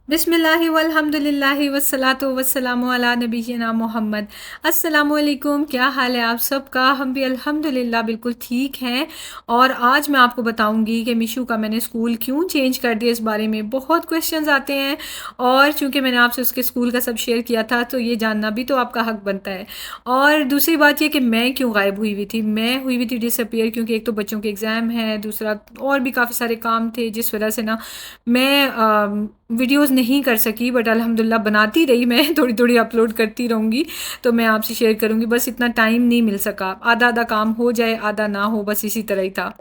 बिस्मिल्लाहि वल्हम्दुलिल्लाहि वस्सलातु वस्सलामु अला नबिय्यिना मोहम्मद। अस्सलामु अलैकुम, क्या हाल है आप सबका? हम भी अल्हम्दुलिल्लाह बिल्कुल ठीक हैं। और आज मैं आपको बताऊंगी कि मिशू का मैंने स्कूल क्यों चेंज कर दिया। इस बारे में बहुत क्वेश्चंस आते हैं और चूंकि मैंने आपसे उसके स्कूल का सब शेयर किया था तो ये जानना भी तो आपका हक बनता है। और दूसरी बात ये कि मैं क्यों गायब हुई हुई थी। मैं हुई हुई थी डिसअपियर क्योंकि एक तो बच्चों के एग्ज़ाम है, दूसरा और भी काफ़ी सारे काम थे जिस वजह से ना मैं वीडियोस नहीं कर सकी। बट अल्हम्दुलिल्लाह बनाती रही मैं थोड़ी थोड़ी अपलोड करती रहूँगी। तो मैं आपसे शेयर करूँगी, बस इतना टाइम नहीं मिल सका। आधा आधा काम हो जाए आधा ना हो, बस इसी तरह ही था।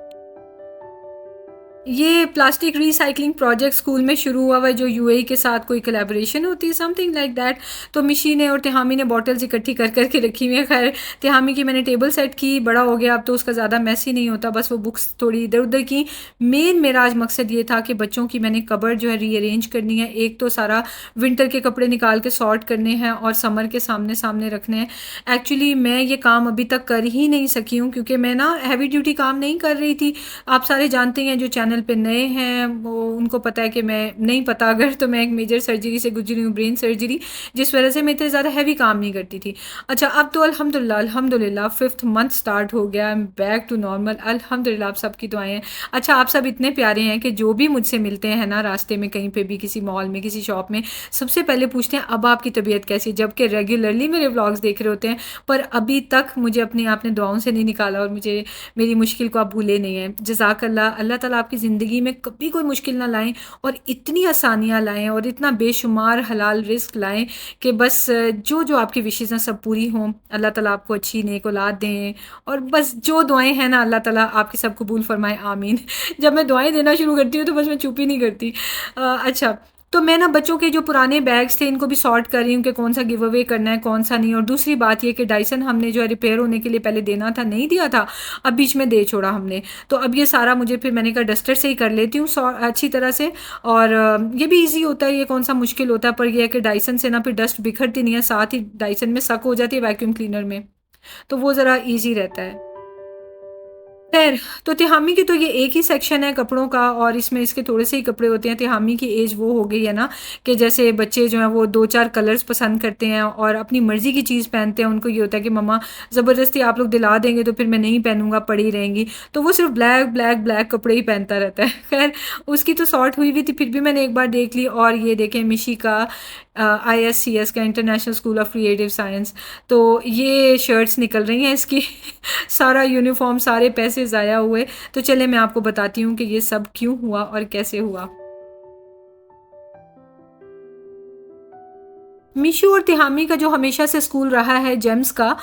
ये प्लास्टिक रिसाइकलिंग प्रोजेक्ट स्कूल में शुरू हुआ हुआ है जो यूएई के साथ कोई कोलैबोरेशन होती है, समथिंग लाइक दैट। तो मिशी ने और तिहामी ने बॉटल्स इकट्ठी कर करके रखी हुई है। खैर, तिहामी की मैंने टेबल सेट की, बड़ा हो गया अब तो उसका ज़्यादा मैसी नहीं होता, बस वो बुक्स थोड़ी इधर उधर की। मेन मेरा आज मकसद ये था कि बच्चों की मैंने कबर्ड जो है रीअरेंज करनी है। एक तो सारा विंटर के कपड़े निकाल के सॉर्ट करने हैं और समर के सामने सामने रखने हैं। एक्चुअली मैं ये काम अभी तक कर ही नहीं सकी हूँ क्योंकि मैं ना हैवी ड्यूटी काम नहीं कर रही थी। आप सारे जानते हैं जो चैनल पे नए हैं वो उनको पता है कि मैं नहीं पता अगर तो मैं एक मेजर सर्जरी से गुजरी हूँ, ब्रेन सर्जरी, जिस वजह से मैं इतने ज़्यादा हैवी काम नहीं करती थी। अच्छा, अब तो अल्हम्दुलिल्लाह अल्हम्दुलिल्लाह फिफ्थ मंथ स्टार्ट हो गया, I am back to normal अल्हम्दुलिल्लाह। आप सबकी दुआएं हैं। अच्छा, आप सब इतने प्यारे हैं कि जो भी मुझसे मिलते हैं ना रास्ते में, कहीं पे भी, किसी मॉल में, किसी शॉप में, सबसे पहले पूछते हैं अब आपकी तबीयत कैसी है, जबकि रेगुलरली मेरे व्लॉग्स देख रहे होते हैं। पर अभी तक मुझे अपने आपने दुआओं से नहीं निकाला और मुझे मेरी मुश्किल को आप भूले नहीं हैं। जज़ाकल्लाह। अल्लाह ताला आपकी ज़िंदगी में कभी कोई मुश्किल ना लाएं और इतनी आसानियाँ लाएं और इतना बेशुमार हलाल रिस्क लाएं कि बस जो जो आपकी विशेज़ हैं सब पूरी हों। अल्लाह ताला आपको अच्छी नेक औलाद दें और बस जो दुआएं हैं ना अल्लाह ताला आपकी सब कबूल फरमाए, आमीन। जब मैं दुआएं देना शुरू करती हूँ तो बस मैं चुप ही नहीं करती। अच्छा, तो मैं ना बच्चों के जो पुराने बैग्स थे इनको भी सॉर्ट कर रही हूँ कि कौन सा गिव अवे करना है कौन सा नहीं। और दूसरी बात ये कि डाइसन हमने जो है रिपेयर होने के लिए पहले देना था, नहीं दिया था, अब बीच में दे छोड़ा हमने। तो अब ये सारा मुझे फिर मैंने कहा डस्टर से ही कर लेती हूँ अच्छी तरह से। और ये भी ईजी होता है, ये कौन सा मुश्किल होता है। पर यह है कि डाइसन से ना फिर डस्ट बिखरती नहीं है, साथ ही डाइसन में सक हो जाती है वैक्यूम क्लीनर में, तो वो ज़रा ईजी रहता है। खैर, तो तिहामी की तो ये एक ही सेक्शन है कपड़ों का और इसमें इसके थोड़े से ही कपड़े होते हैं। तिहामी की एज वो हो गई है ना कि जैसे बच्चे जो हैं वो दो चार कलर्स पसंद करते हैं और अपनी मर्ज़ी की चीज़ पहनते हैं। उनको ये होता है कि मम्मा ज़बरदस्ती आप लोग दिला देंगे तो फिर मैं नहीं पहनूंगा, पड़ी रहेंगी। तो वो सिर्फ ब्लैक ब्लैक ब्लैक कपड़े ही पहनता रहता है। खैर, उसकी तो सॉर्ट हुई हुई थी, फिर भी मैंने एक बार देख ली। और ये देखें मिशी का ISCS का international school of creative science. तो ये शर्ट्स निकल रही हैं इसकी। सारा यूनिफॉर्म, सारे पैसे ज़ाया हुए। तो चले मैं आपको बताती हूँ कि ये सब क्यों हुआ और कैसे हुआ। मीशू और तिहामी का जो हमेशा से स्कूल रहा है जेम्स का,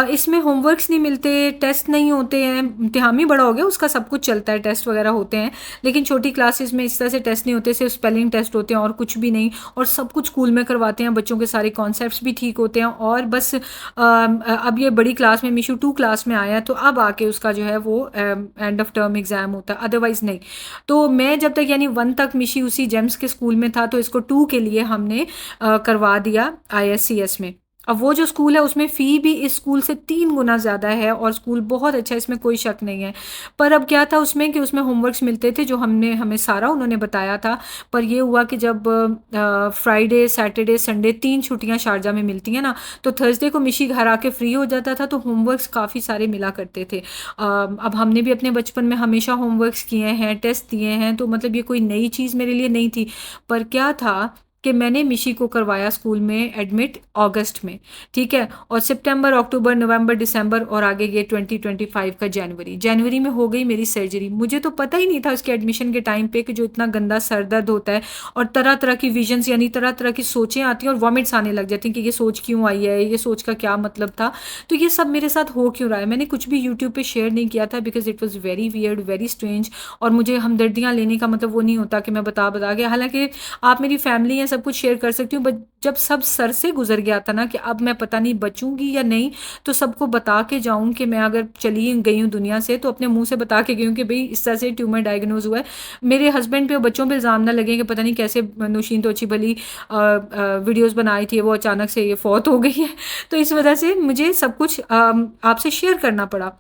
इसमें होमवर्क्स नहीं मिलते, टेस्ट नहीं होते हैं। तिहामी बड़ा हो गया, उसका सब कुछ चलता है, टेस्ट वगैरह होते हैं। लेकिन छोटी क्लासेस में इस तरह से टेस्ट नहीं होते, सिर्फ स्पेलिंग टेस्ट होते हैं और कुछ भी नहीं। और सब कुछ स्कूल में करवाते हैं, बच्चों के सारे कॉन्सेप्ट्स भी ठीक होते हैं। और बस अब ये बड़ी क्लास में मीशू 2 क्लास में आया तो अब आके उसका जो है वो एंड ऑफ टर्म एग्ज़ाम होता है, अदरवाइज़ नहीं। तो मैं जब तक यानी 1 तक मिशी उसी जेम्स के स्कूल में था तो इसको 2 के लिए हमने करवा दिया ISCS में। अब वो जो स्कूल है उसमें फ़ी भी इस स्कूल से 3 गुना ज़्यादा है और स्कूल बहुत अच्छा है, इसमें कोई शक नहीं है। पर अब क्या था उसमें कि उसमें होमवर्क्स मिलते थे जो हमें सारा उन्होंने बताया था। पर ये हुआ कि जब फ्राइडे, सैटरडे, संडे 3 छुट्टियाँ शारजा में मिलती हैं ना, तो थर्सडे को मिशी घर आके फ्री हो जाता था तो होमवर्क्स काफ़ी सारे मिला करते थे। अब हमने भी अपने बचपन में हमेशा होमवर्क्स किए हैं, टेस्ट दिए हैं, तो मतलब ये कोई नई चीज़ मेरे लिए नहीं थी। पर क्या था कि मैंने मिशी को करवाया स्कूल में एडमिट अगस्त में, ठीक है। और सितंबर, अक्टूबर, नवंबर, दिसंबर और आगे ये 2025 का जनवरी जनवरी में हो गई मेरी सर्जरी। मुझे तो पता ही नहीं था उसके एडमिशन के टाइम पे कि जो इतना गंदा सर दर्द होता है और तरह तरह की विजन्स यानी तरह तरह की सोचें आती हैं और वॉमिट्स आने लग जाती हैं कि ये सोच क्यों आई है, ये सोच का क्या मतलब था। तो ये सब मेरे साथ हो क्यों रहा है, मैंने कुछ भी यूट्यूब पे शेयर नहीं किया था because it was very weird, very strange. और मुझे हमदर्दियाँ लेने का मतलब वो नहीं होता कि मैं बता बता के, हालांकि आप मेरी फैमिली हैं, सब कुछ शेयर कर सकती हूँ। बट जब सब सर से गुजर गया था ना कि अब मैं पता नहीं बचूंगी या नहीं, तो सबको बता के जाऊं कि मैं अगर चली गई हूँ दुनिया से तो अपने मुंह से बता के गई हूँ कि भाई इस तरह से ट्यूमर डायग्नोज हुआ है। मेरे हस्बैंड पे और बच्चों पे इल्ज़ाम ना लगे कि पता नहीं कैसे नौशीन तो अच्छी भली वीडियोस बनाई थी, वो अचानक से ये फौत हो गई है। तो इस वजह से मुझे सब कुछ आपसे शेयर करना पड़ा।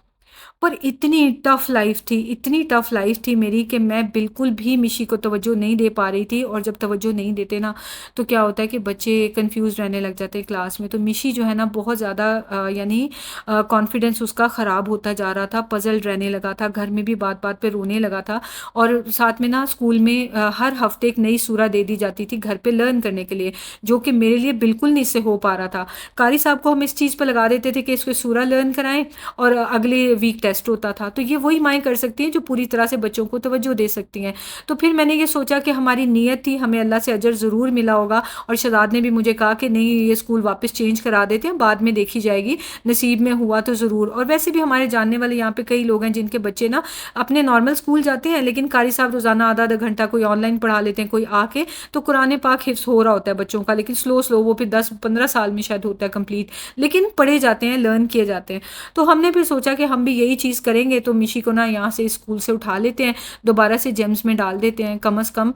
पर इतनी टफ़ लाइफ़ थी, इतनी टफ़ लाइफ़ थी मेरी कि मैं बिल्कुल भी मिशी को तवज्जो नहीं दे पा रही थी। और जब तवज्जो नहीं देते ना, तो क्या होता है कि बच्चे कन्फ्यूज़ रहने लग जाते हैं क्लास में। तो मिशी जो है ना बहुत ज़्यादा यानी कॉन्फिडेंस उसका ख़राब होता जा रहा था, पज़ल्ड रहने लगा था, घर में भी बात-बात पे रोने लगा था। और साथ में ना स्कूल में हर हफ़्ते एक नई सूरा दे दी जाती थी घर पे लर्न करने के लिए, जो कि मेरे लिए बिल्कुल नहीं इससे हो पा रहा था। कारी साहब को हम इस चीज़ पे लगा देते थे कि इसको सूरा लर्न कराएँ और अगले वीक टेस्ट होता था। तो ये वही माएँ कर सकती हैं जो पूरी तरह से बच्चों को तवज्जो दे सकती हैं। तो फिर मैंने ये सोचा कि हमारी नीयत थी, हमें अल्लाह से अजर ज़रूर मिला होगा। और शहज़ाद ने भी मुझे कहा कि नहीं, ये स्कूल वापस चेंज करा देते हैं, बाद में देखी जाएगी, नसीब में हुआ तो ज़रूर। और वैसे भी हमारे जानने वाले यहाँ पे कई लोग हैं जिनके बच्चे ना अपने नॉर्मल स्कूल जाते हैं, लेकिन कारी साहब रोज़ाना आधा-आधा घंटा कोई ऑनलाइन पढ़ा लेते हैं, कोई आके, तो कुरान पाक हिफ्ज़ हो रहा होता है बच्चों का, लेकिन स्लो-स्लो वो फिर 10-15 साल में शायद होता है कंप्लीट, लेकिन पढ़े जाते हैं, लर्न किए जाते हैं। तो हमने फिर सोचा कि हम भी यही चीज़ करेंगे, तो मिशी को ना यहाँ से स्कूल से उठा लेते हैं, दोबारा से जेम्स में डाल देते हैं, कम से कम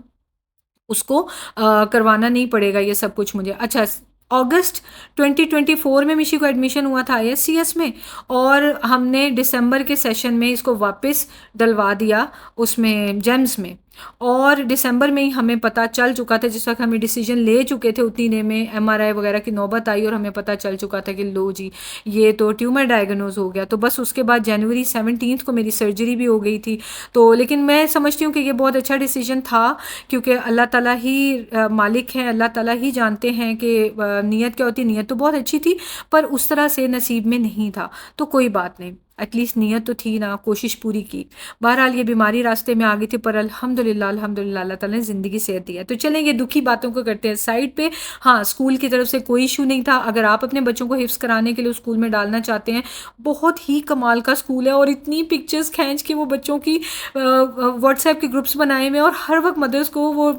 उसको करवाना नहीं पड़ेगा ये सब कुछ मुझे। अच्छा, अगस्त 2024 में मिशी को एडमिशन हुआ था आईएससीएस में, और हमने दिसंबर के सेशन में इसको वापस डलवा दिया उसमें जेम्स में। और दिसंबर में ही हमें पता चल चुका था, जिस वक़्त हमें डिसीजन ले चुके थे उतनी देर में एमआरआई वगैरह की नौबत आई और हमें पता चल चुका था कि लो जी, ये तो ट्यूमर डायग्नोज़ हो गया। तो बस उसके बाद जनवरी 17 को मेरी सर्जरी भी हो गई थी। तो लेकिन मैं समझती हूँ कि ये बहुत अच्छा डिसीजन था, क्योंकि अल्लाह ताला ही मालिक हैं, अल्लाह ताला ही जानते हैं कि नीयत क्या होती है। नीयत तो बहुत अच्छी थी, पर उस तरह से नसीब में नहीं था। तो कोई बात नहीं, एटलीस्ट नीयत तो थी ना, कोशिश पूरी की। बहरहाल ये बीमारी रास्ते में आ गई थी, पर अल्हम्दुलिल्लाह अल्हम्दुलिल्लाह अल्लाह ताला ने ज़िंदगी सेहत दी है। तो चलें, ये दुखी बातों को करते हैं साइड पे। हाँ, स्कूल की तरफ से कोई इशू नहीं था। अगर आप अपने बच्चों को हिफ्ज़ कराने के लिए स्कूल में डालना चाहते हैं, बहुत ही कमाल का स्कूल है, और इतनी पिक्चर्स खींच के वो बच्चों की व्हाट्सएप के ग्रुप्स बनाए हुए हैं, और हर वक्त मदर्स को वो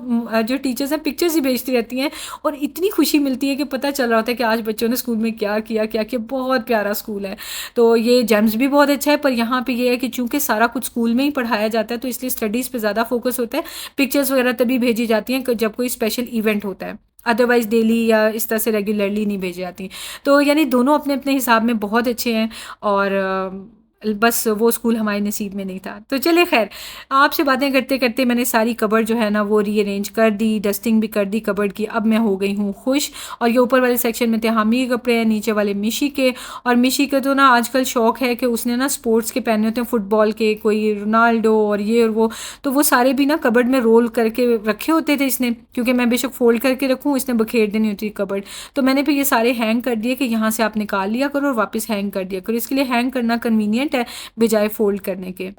जो टीचर्स हैं पिक्चर्स ही भेजती रहती हैं, और इतनी खुशी मिलती है कि पता चल रहा होता है कि आज बच्चों ने स्कूल में क्या किया, क्या किया। बहुत प्यारा स्कूल है। तो ये जेम्स भी बहुत अच्छा है, पर यहाँ पे ये है कि चूंकि सारा कुछ स्कूल में ही पढ़ाया जाता है, तो इसलिए स्टडीज़ पे ज़्यादा फोकस होता है। पिक्चर्स वगैरह तभी भेजी जाती हैं जब कोई स्पेशल इवेंट होता है, अदरवाइज़ डेली या इस तरह से रेगुलरली नहीं भेजी जाती। तो यानी दोनों अपने अपने हिसाब में बहुत अच्छे हैं, और बस वो स्कूल हमारे नसीब में नहीं था। तो चलिए खैर, आपसे बातें करते करते मैंने सारी कबर्ड जो है ना वो रीअरेंज कर दी, डस्टिंग भी कर दी कबर्ड की। अब मैं हो गई हूँ खुश। और ये ऊपर वाले सेक्शन में थे हामी के कपड़े हैं, नीचे वाले मिशी के। और मिशी का तो ना आजकल शौक है कि उसने ना स्पोर्ट्स के पहने होते हैं, फुटबॉल के, कोई रोनाल्डो और ये और वो। तो वो सारे भी ना कबर्ड में रोल करके रखे होते थे इसने, क्योंकि मैं बेशक फोल्ड करके रखूँ, इसने बखेर देनी होती है कबर्ड। तो मैंने फिर ये सारे हैंग कर दिए कि यहाँ से आप निकाल लिया करो और वापस हैंग कर दिया करो। इसके लिए हैंग करना कन्वीनियंट है बजाय फोल्ड करने के।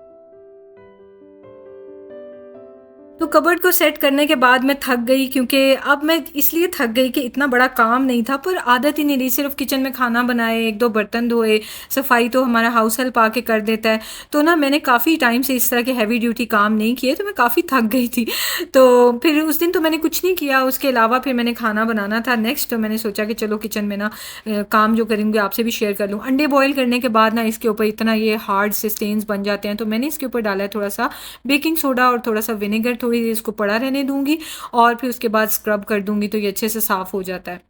तो कबर्ड को सेट करने के बाद मैं थक गई, क्योंकि अब मैं इसलिए थक गई कि इतना बड़ा काम नहीं था, पर आदत ही नहीं रही। सिर्फ किचन में खाना बनाए, एक दो बर्तन धोए, सफाई तो हमारा हाउस हेल्प आके कर देता है। तो ना मैंने काफ़ी टाइम से इस तरह के हैवी ड्यूटी काम नहीं किए, तो मैं काफ़ी थक गई थी। तो फिर उस दिन तो मैंने कुछ नहीं किया। उसके अलावा फिर मैंने खाना बनाना था नेक्स्ट, तो मैंने सोचा कि चलो किचन में ना काम जो करूँगी आपसे भी शेयर कर लूँ। अंडे बॉयल करने के बाद ना इसके ऊपर इतना ये हार्ड से स्टेन्स बन जाते हैं, तो मैंने इसके ऊपर डाला है थोड़ा सा बेकिंग सोडा और थोड़ा सा विनेगर। थोड़ी देर इसको पड़ा रहने दूंगी और फिर उसके बाद स्क्रब कर दूंगी, तो ये अच्छे से साफ़ हो जाता है।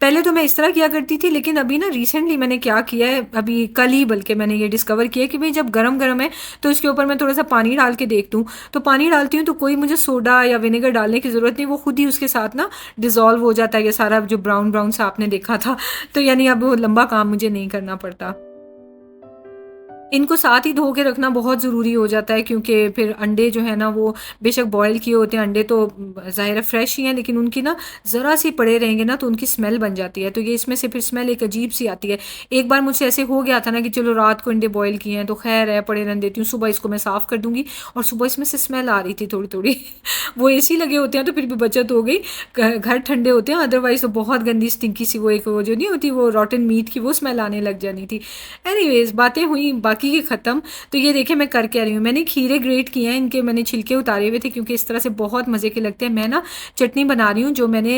पहले तो मैं इस तरह किया करती थी, लेकिन अभी ना रिसेंटली मैंने क्या किया है, अभी कल ही बल्कि मैंने ये डिस्कवर किया कि भाई जब गरम गरम है तो इसके ऊपर मैं थोड़ा सा पानी डाल के देख दूँ। तो पानी डालती हूँ तो कोई मुझे सोडा या विनेगर डालने की ज़रूरत नहीं, वो खुद ही उसके साथ ना डिज़ोल्व हो जाता है ये सारा जो ब्राउन ब्राउन सा आपने देखा था। तो यानी अब वो लंबा काम मुझे नहीं करना पड़ता। इनको साथ ही धो के रखना बहुत ज़रूरी हो जाता है, क्योंकि फिर अंडे जो है ना वो बेशक बॉयल किए होते हैं, अंडे तो ज़ाहिर है फ्रेश ही हैं, लेकिन उनकी ना ज़रा सी पड़े रहेंगे ना तो उनकी स्मेल बन जाती है। तो ये इसमें से फिर स्मेल एक अजीब सी आती है। एक बार मुझसे ऐसे हो गया था ना कि चलो रात को अंडे बॉयल किए हैं तो खैर है, पड़े रहने देती हूँ, सुबह इसको मैं साफ़ कर दूँगी, और सुबह इसमें से स्मेल आ रही थी थोड़ी थोड़ी। वो एसी लगे होते हैं तो फिर भी बचत हो गई, घर ठंडे होते हैं, अदरवाइज़ तो बहुत गंदी स्टिंकी सी वो एक वो जो नहीं होती वो रॉटन मीट की वो स्मेल आने लग जानी थी। एनीवेज बातें हुई बाकी की ख़त्म। तो ये देखिए मैं कर क्या रही हूँ, मैंने खीरे ग्रेट किए हैं, इनके मैंने छिलके उतारे हुए थे क्योंकि इस तरह से बहुत मज़े के लगते हैं। मैं ना चटनी बना रही हूँ जो मैंने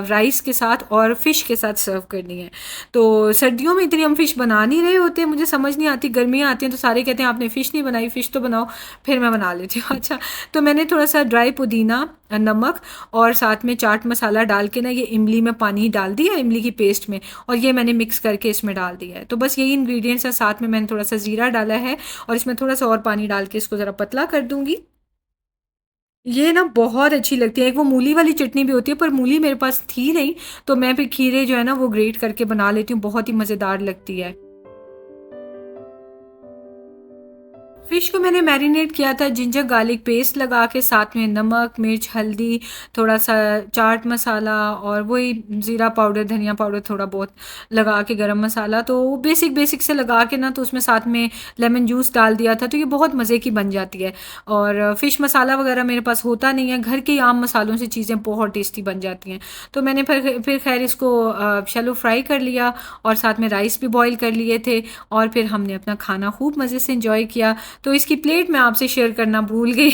राइस के साथ और फ़िश के साथ सर्व करनी है। तो सर्दियों में इतनी हम फ़िश बना नहीं रहे होते, मुझे समझ नहीं आती, गर्मियाँ आती हैं तो सारे कहते हैं आपने फ़िश नहीं बनाई, फ़िश तो बनाओ, फिर मैं बना लेती हूँ। अच्छा, तो मैंने थोड़ा सा ड्राई पुदीना नमक और साथ में चाट मसाला डाल के ना ये इमली में पानी डाल दिया, इमली की पेस्ट में, और ये मैंने मिक्स करके इसमें डाल दिया है। तो बस यही इंग्रेडिएंट्स है, साथ में मैंने थोड़ा सा ज़ीरा डाला है और इसमें थोड़ा सा और पानी डाल के इसको ज़रा पतला कर दूंगी। ये ना बहुत अच्छी लगती है। एक वो मूली वाली चटनी भी होती है, पर मूली मेरे पास थी नहीं, तो मैं फिर खीरे जो है ना वो ग्रेट करके बना लेती हूँ, बहुत ही मज़ेदार लगती है। फ़िश को मैंने मैरिनेट किया था जिंजर गार्लिक पेस्ट लगा के, साथ में नमक, मिर्च, हल्दी, थोड़ा सा चाट मसाला और वही ज़ीरा पाउडर, धनिया पाउडर थोड़ा बहुत लगा के, गरम मसाला, तो वो बेसिक बेसिक से लगा के ना, तो उसमें साथ में लेमन जूस डाल दिया था, तो ये बहुत मज़े की बन जाती है। और फ़िश मसाला वगैरह मेरे पास होता नहीं है, घर के ही आम मसालों से चीज़ें बहुत टेस्टी बन जाती हैं। तो मैंने फिर खैर इसको शैलो फ्राई कर लिया और साथ में राइस भी बॉईल कर लिए थे, और फिर हमने अपना खाना खूब मज़े से इंजॉय किया। तो इसकी प्लेट मैं आपसे शेयर करना भूल गई।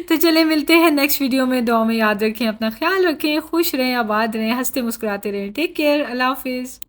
तो चले मिलते हैं नेक्स्ट वीडियो में। दुआ में याद रखें, अपना ख्याल रखें, खुश रहें, आबाद रहें, हंसते मुस्कुराते रहें। टेक केयर, अल्लाह हाफिज़।